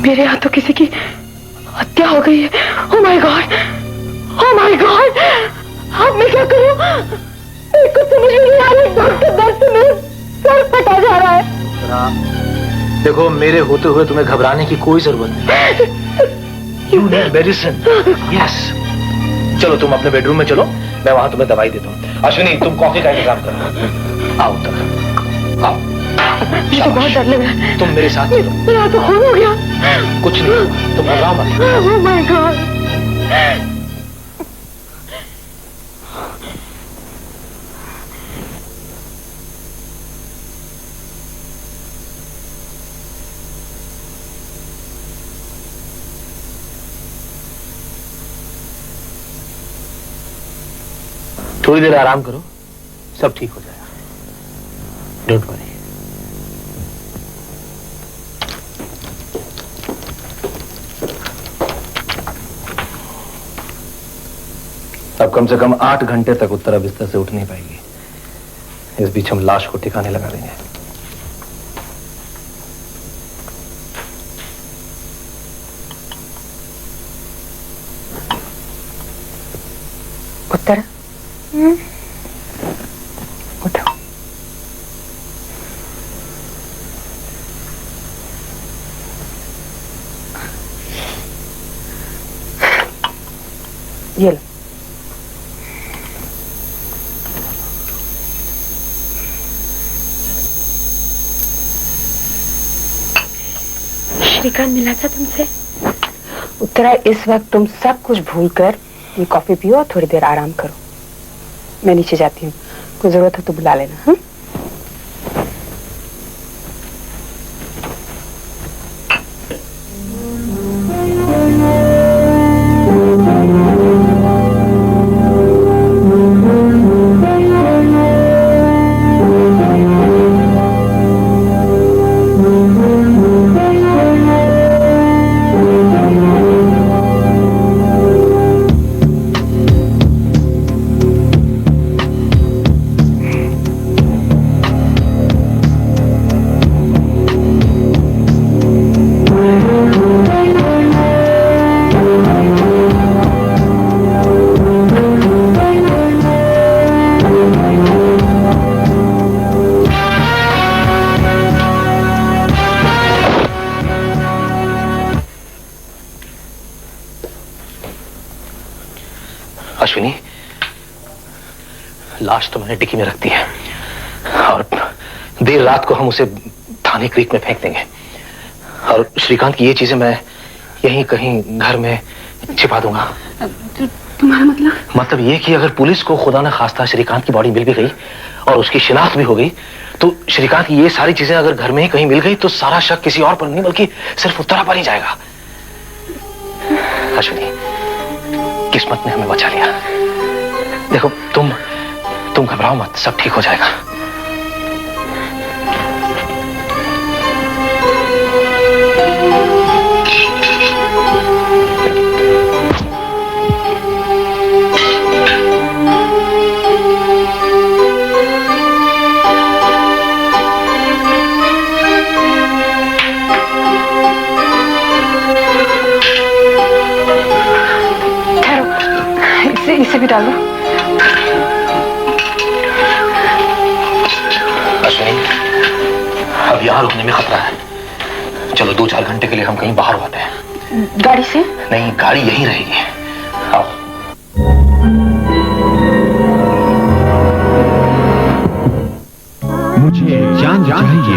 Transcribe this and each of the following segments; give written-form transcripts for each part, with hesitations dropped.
मेरे हाथों किसी की हत्या हो गई है। Oh my God, oh my God, अब मैं क्या करूं? कुछ समझ नहीं आ रही। डॉक्टर, दर्द से मेरा सर फटा जा रहा है। देखो, मेरे होते हुए तुम्हें घबराने की कोई जरूरत नहीं। You need medicine. Yes. चलो तुम अपने बेडरूम में चलो, मैं वहां तुम्हें दवाई देता हूँ। अश्विनी, तुम कॉफी का इंतजाम करो। आओ तक आओ। मुझे बहुत डर लग रहा है। तुम मेरे साथ चलो। मेरा तो खून हो गया। कुछ नहीं, तुम घबराओ मत। Oh my God. थोड़ी देर आराम करो, सब ठीक हो जाएगा। Don't worry. अब कम से कम 8 घंटे तक उत्तरा बिस्तर से उठ नहीं पाएगी। इस बीच हम लाश को ठिकाने लगा देंगे। उत्तरा, उठो। ये लो। श्रीकांत मिला था तुमसे? उत्तरा, इस वक्त तुम सब कुछ भूलकर ये कॉफी पियो और थोड़ी देर आराम करो। मैं नीचे जाती हूँ, कोई जरूरत हो तो बुला लेना। हाँ? अश्विनी, लाश तो मैंने डिक्की में रख दी है और देर रात को हम उसे थाने क्रीक में फेंक देंगे। और श्रीकांत की ये चीजें मैं यहीं कहीं घर में छिपा दूंगा। तुम्हारा मतलब ये कि अगर पुलिस को खुदा न खास्ता श्रीकांत की बॉडी मिल भी गई और उसकी शिनाख्त भी हो गई, तो श्रीकांत की ये सारी चीजें अगर घर में ही कहीं मिल गई तो सारा शक किसी और पर नहीं बल्कि सिर्फ उत्तरा पर ही जाएगा। अश्विनी, किस्मत ने हमें बचा लिया। देखो, तुम घबराओ मत, सब ठीक हो जाएगा। इसे भी डालो। अश्विनी, अब यहाँ रुकने में खतरा है। चलो 2-4 घंटे के लिए हम कहीं बाहर आते हैं। गाड़ी से? नहीं, गाड़ी यहीं रहेगी। आओ। मुझे जान चाहिए।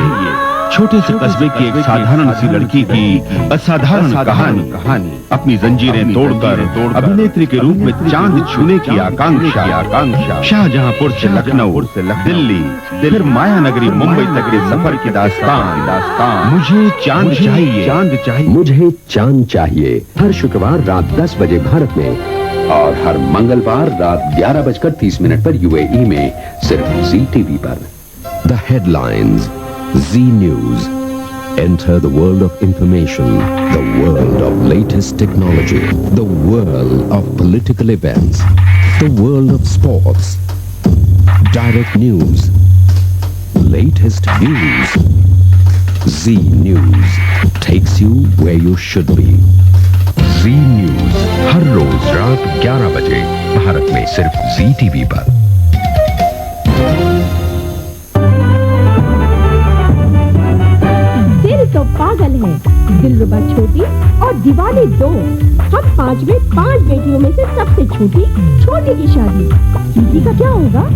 छोटे से कस्बे की एक साधारण सी लड़की की असाधारण कहानी अपनी जंजीरें तोड़कर अभिनेत्री के रूप में चांद छूने की आकांक्षा शाहजहांपुर से लखनऊ दिल्ली फिर माया नगरी मुंबई तक के सफर की दास्तान। मुझे चांद चाहिए। मुझे चांद चाहिए हर शुक्रवार रात 10 बजे भारत में और हर मंगलवार रात 11:30 पर यूएई में सिर्फ जी टीवी पर। The headlines, Z News. Enter the world of information, the world of latest technology, the world of political events, the world of sports, direct news, latest views, Zee News takes you where you should be. Zee News हर रोज रात 11 बजे भारत में सिर्फ जी TV पर। दिल तो पागल है, दिलरुबा छोटी और दीवानी 2। हम 5 में 5 बेटियों में से सबसे छोटी छोटी की शादी। दीदी का क्या होगा?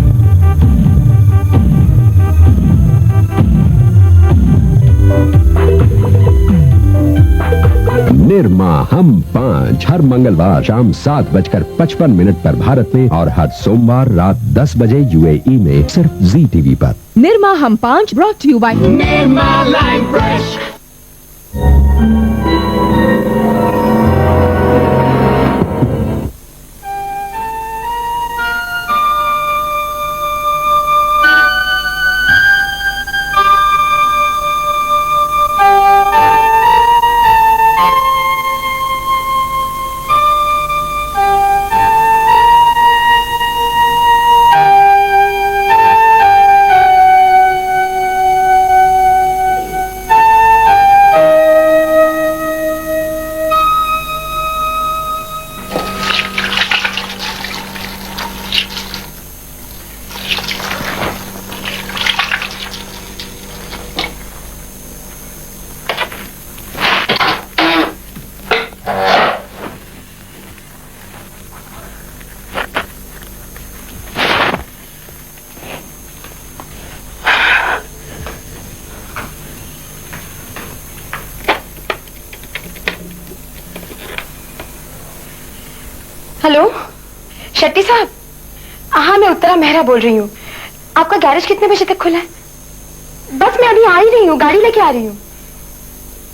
निर्मा हम 5 हर मंगलवार शाम 7:55 पर भारत में और हर सोमवार रात 10 बजे यूएई में सिर्फ जी टीवी पर। निर्मा हम 5 brought to you by Nirma lime fresh. Hello Shetty साहब, हाँ मैं उत्तरा मेहरा बोल रही हूँ। आपका गैरेज कितने बजे तक खुला है? बस मैं अभी आ ही रही हूँ, गाड़ी लेके आ रही हूँ।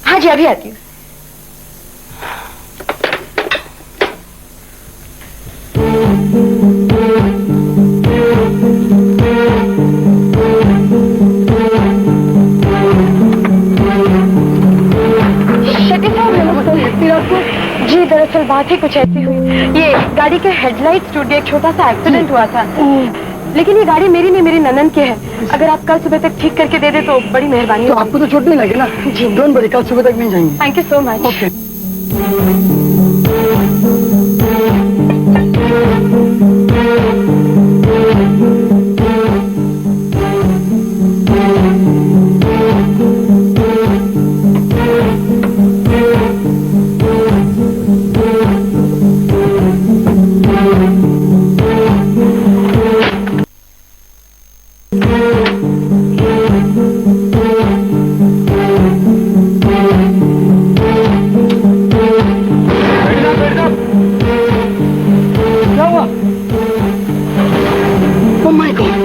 हाँ जी अभी आती हूँ। शेट्टी साहब जी दरअसल बात ही कुछ ऐसी हुई, ये गाड़ी के हेडलाइट्स टूट गए, एक छोटा सा एक्सीडेंट हुआ था। लेकिन ये गाड़ी मेरी नहीं, मेरी ननद की है। अगर आप कल सुबह तक ठीक करके दे दे तो बड़ी मेहरबानी तो आपको तो चोट नहीं लगी ना? जी डोंट वरी, कल सुबह तक मिल जाएंगे। Thank you so much. Okay. क्या हुआ? Oh my God!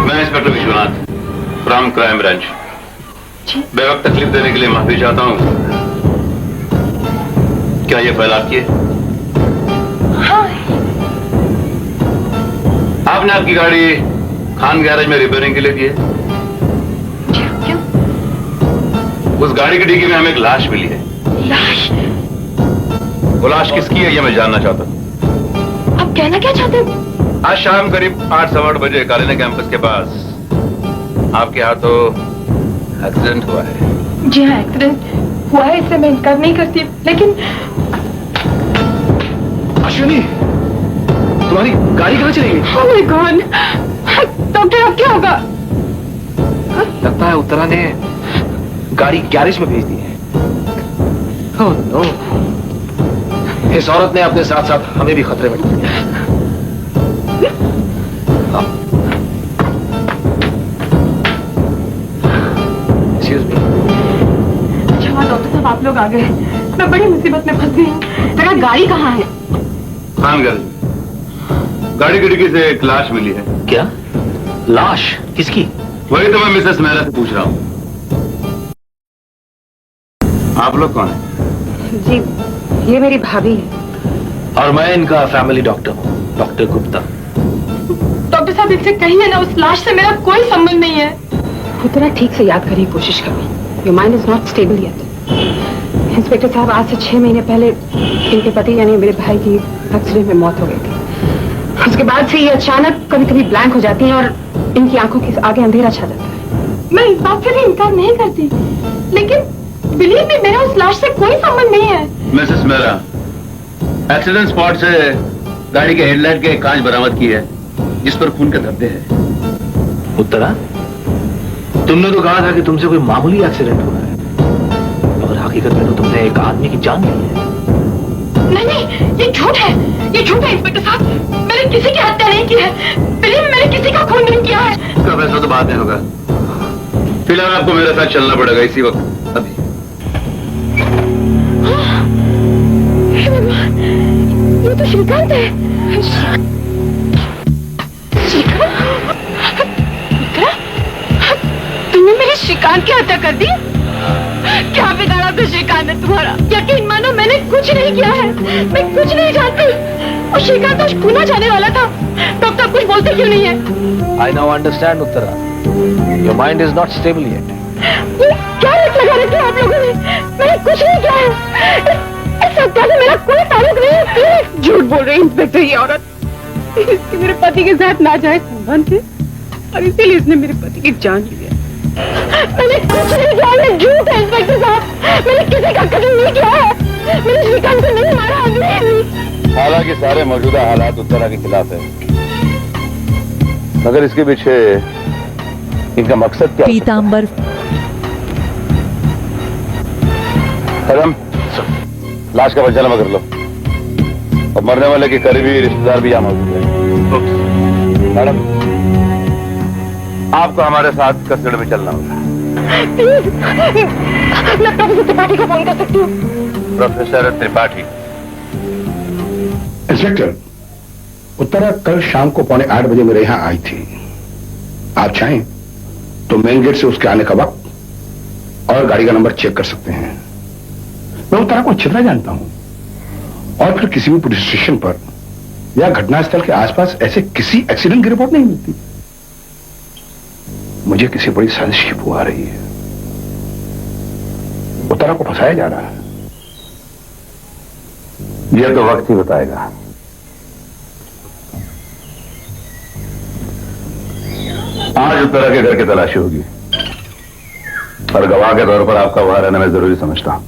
मैं inspector Vishwanath from crime branch. बेवक्त तकलीफ देने के लिए माफी चाहता हूँ। क्या ये फाइल आपकी है? हाँ आपने आपकी गाड़ी खान गैरेज में रिपेयरिंग के लिए दी है। क्यों? उस गाड़ी की डिग्गी में हमें एक लाश मिली है। लाश? वो लाश किसकी है ये मैं जानना चाहता हूँ। आप कहना क्या चाहते हैं? आज शाम करीब 8-8:15 बजे कालीना कैंपस के पास आपके हाथों एक्सीडेंट हुआ है। जी हाँ एक्सीडेंट हुआ है, इससे मैं इनकार नहीं करती, लेकिन अश्विनी, तुम्हारी गाड़ी कहाँ चली गई? oh my God! डॉक्टर अब क्या होगा? लगता है उत्तरा ने गाड़ी गैरेज में भेज दी है। Oh no! इस औरत ने अपने साथ साथ हमें भी खतरे में डाल दिया। Excuse me. अच्छा डॉक्टर साहब आप लोग आ गए, मैं बड़ी मुसीबत में फंस गई। मेरा गाड़ी कहाँ है? खान गैरेज में गाड़ी की डिग्गी से एक लाश मिली है। क्या? लाश? किसकी? वही तो मैं मिसेस मेहरा से पूछ रहा हूँ। आप लोग कौन हैं? जी ये मेरी भाभी है। और मैं इनका फैमिली डॉक्टर हूँ, डॉक्टर गुप्ता। डॉक्टर साहब आप इनसे कहिए ना, उस लाश से मेरा कोई संबंध नहीं है। उतना ठीक से याद करने की कोशिश करो। Your mind is not stable yet. Inspector साहब, आज से 6 महीने पहले इनके पति यानी मेरे भाई की एक्सीडेंट में मौत हो गई थी। उसके बाद से ये अचानक कभी कभी ब्लैंक हो जाती हैं और इनकी आंखों के आगे अंधेरा छा जाता है। मैं इस बात से भी इनकार नहीं करती, लेकिन बिलीव मी, मेरा उस लाश से कोई संबंध नहीं है। मिसेस मेहरा, एक्सीडेंट स्पॉट से गाड़ी के हेडलाइट के कांच बरामद की है जिस पर खून के धब्बे हैं। उत्तरा, तुमने तो कहा था कि तुमसे कोई मामूली एक्सीडेंट हुआ है, मगर हकीकत में तो तुमने एक आदमी की जान ली है। नहीं नहीं, ये झूठ है, ये झूठ है इंस्पेक्टर साहब। मैंने किसी की हत्या नहीं की है। बिलीव मी, मैंने किसी का खून नहीं किया है। इसका फैसला तो बाद में होगा। फिलहाल आपको मेरे साथ चलना पड़ेगा इसी वक्त, अभी। हे भगवान, ये तो श्रीकांत है। श्रीकांत? उत्तरा, तुमने मेरे श्रीकांत की हत्या कर दी? क्या बिगाड़ा था श्रीकांत ने तुम्हारा? यकीन मानो, मैंने कुछ नहीं किया है। मैं कुछ नहीं जानती। और श्रीकांत आज पुणे जाने वाला था। डॉक्टर कुछ बोलते क्यों नहीं है? I now understand, Uttara. Your mind is not stable yet. ये क्या रट लगा रखी है आप लोगों ने? मैंने कुछ नहीं किया है। इस हत्या से मेरा कोई ताल्लुक नहीं है। प्लीज। झूठ बोल रही इंस्पेक्टर, ये औरत। इसकी मेरे पति के साथ नाजायज संबंध थे और इसीलिए इसने मेरे पति की जान ली है। मैंने कुछ नहीं किया है। झूठ है इंस्पेक्टर साहब। मैंने किसी का कत्ल नहीं किया है। मैंने श्रीकांत को नहीं मारा। हालांकि सारे मौजूदा हालात उत्तरा के खिलाफ है, मगर इसके पीछे इनका मकसद क्या? पीतांबर। कदम, लाश का पंचनामा कर लो और मरने वाले के करीबी रिश्तेदार भी यहाँ मौजूद हैं। मैडम, आपको हमारे साथ कस्टडी में चलना होगा। मैं प्रोफेसर त्रिपाठी को फोन कर सकती हूँ? प्रोफेसर त्रिपाठी। इंस्पेक्टर, उत्तरा कल शाम को 7:45 बजे मेरे यहाँ आई थी। आप चाहें तो मेन गेट से उसके आने का वक्त और गाड़ी का नंबर चेक कर सकते हैं। मैं उत्तरा को अच्छी तरह जानता हूं और फिर किसी भी पुलिस स्टेशन पर या घटनास्थल के आसपास ऐसे किसी एक्सीडेंट की रिपोर्ट नहीं मिलती। मुझे किसी बड़ी साजिश की बू आ रही है। उत्तरा को फंसाया जा रहा है। यह तो वक्त ही बताएगा। आज उत्तरा के घर की तलाशी होगी और गवाह के तौर पर आपका वहां रहना मैं जरूरी समझता हूं।